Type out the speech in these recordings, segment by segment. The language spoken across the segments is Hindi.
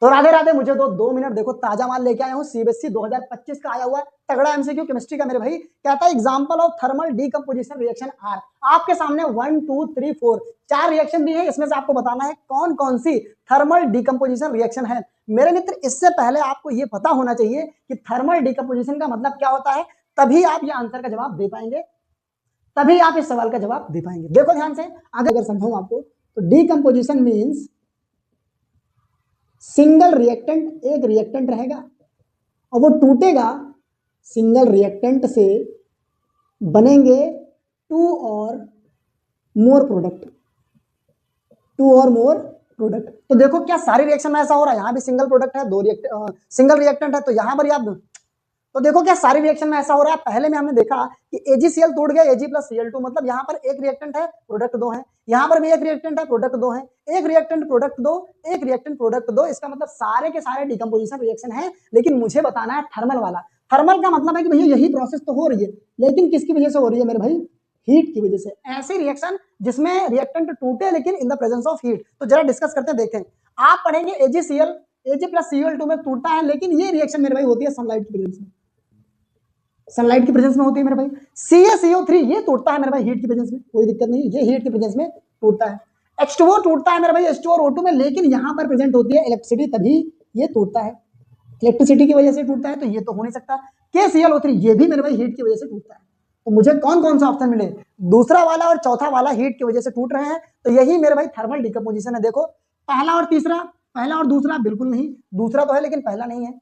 तो राधे राधे, मुझे 2 मिनट, देखो ताजा माल लेके आया हूँ, सीबीएसई 2025 का आया हुआ तगड़ा एमसीक्यू केमिस्ट्री का मेरे भाई। कहता है example of thermal decomposition reaction are. आपके सामने 1 2 3 4 4 रिएक्शन दी है, इसमें से आपको बताना है कौन कौन सी थर्मल डीकंपोजिशन रिएक्शन है। मेरे मित्र, इससे पहले आपको ये पता होना चाहिए कि थर्मल डीकंपोजिशन का मतलब क्या होता है, तभी आप ये आंसर का जवाब दे पाएंगे, तभी आप इस सवाल का जवाब दे पाएंगे। देखो ध्यान से, अगर समझाऊं आपको तो डीकंपोजिशन मीन्स सिंगल रिएक्टेंट, एक रिएक्टेंट रहेगा और वो टूटेगा, सिंगल रिएक्टेंट से बनेंगे टू और मोर प्रोडक्ट, टू और मोर प्रोडक्ट। तो देखो क्या सारे रिएक्शन में ऐसा हो रहा है, यहां भी सिंगल प्रोडक्ट है, सिंगल रिएक्टेंट है, तो यहां पर आप, तो देखो क्या सारे रिएक्शन में ऐसा हो रहा है। पहले में हमने देखा कि AgCl टूट गया Ag + Cl2, मतलब यहाँ पर एक रिएक्टेंट है, प्रोडक्ट 2 है, यहाँ पर भी एक रिएक्टेंट है, प्रोडक्ट 2 है, एक रिएक्टेंट प्रोडक्ट 2, एक रिएक्टेंट प्रोडक्ट 2। इसका मतलब सारे के सारे डिकम्पोजिशन रिएक्शन है, लेकिन मुझे बताना है थर्मल वाला। थर्मल का मतलब है कि भैया यही प्रोसेस तो हो रही है, लेकिन किसकी वजह से हो रही है मेरे भाई, हीट की वजह से। ऐसे रिएक्शन जिसमें रिएक्टेंट टूटे लेकिन in the presence of heat, तो जरा डिस्कस करते हैं, देखें। आप पढ़ेंगे AgCl Ag + Cl2 में टूटता है, लेकिन ये रिएक्शन मेरे भाई होती है सनलाइट की प्रेजेंस में, सनलाइट की प्रेजेंस में होती है मेरे भाई। CaCO3 ये टूटता है मेरे भाई हीट की प्रेजेंस में, कोई दिक्कत नहीं, ये हीट की प्रेजेंस में टूटता है। H2O टूटता है मेरे भाई H2 और O2 में, लेकिन यहां पर प्रेजेंट होती है इलेक्ट्रिसिटी, तभी ये टूटता है, इलेक्ट्रिसिटी की वजह से टूटता है, तो ये तो हो नहीं सकता। KClO3 ये भी मेरे भाई हीट की वजह से टूटता है। तो मुझे कौन कौन सा ऑप्शन मिले, दूसरा वाला और चौथा वाला हीट की वजह से टूट रहे हैं, तो यही मेरे भाई थर्मल डिकम्पोजिशन है। देखो पहला और तीसरा, पहला और दूसरा बिल्कुल नहीं, दूसरा तो है लेकिन पहला नहीं है।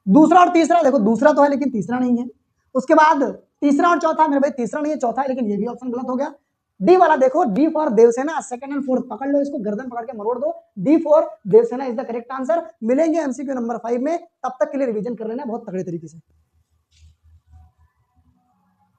दूसरा और तीसरा, देखो दूसरा तो है लेकिन तीसरा नहीं है। उसके बाद तीसरा और चौथा, मेरे भाई तीसरा नहीं है, चौथा है, लेकिन ये भी ऑप्शन गलत हो गया। डी वाला देखो, D for Devasena, second and fourth पकड़ लो, इसको गर्दन पकड़ के मरोड़ दो। D for Devasena is the correct answer. मिलेंगे एमसीक्यू नंबर 5 में, तब तक के लिए रिवीजन कर लेना बहुत तगड़े तरीके से।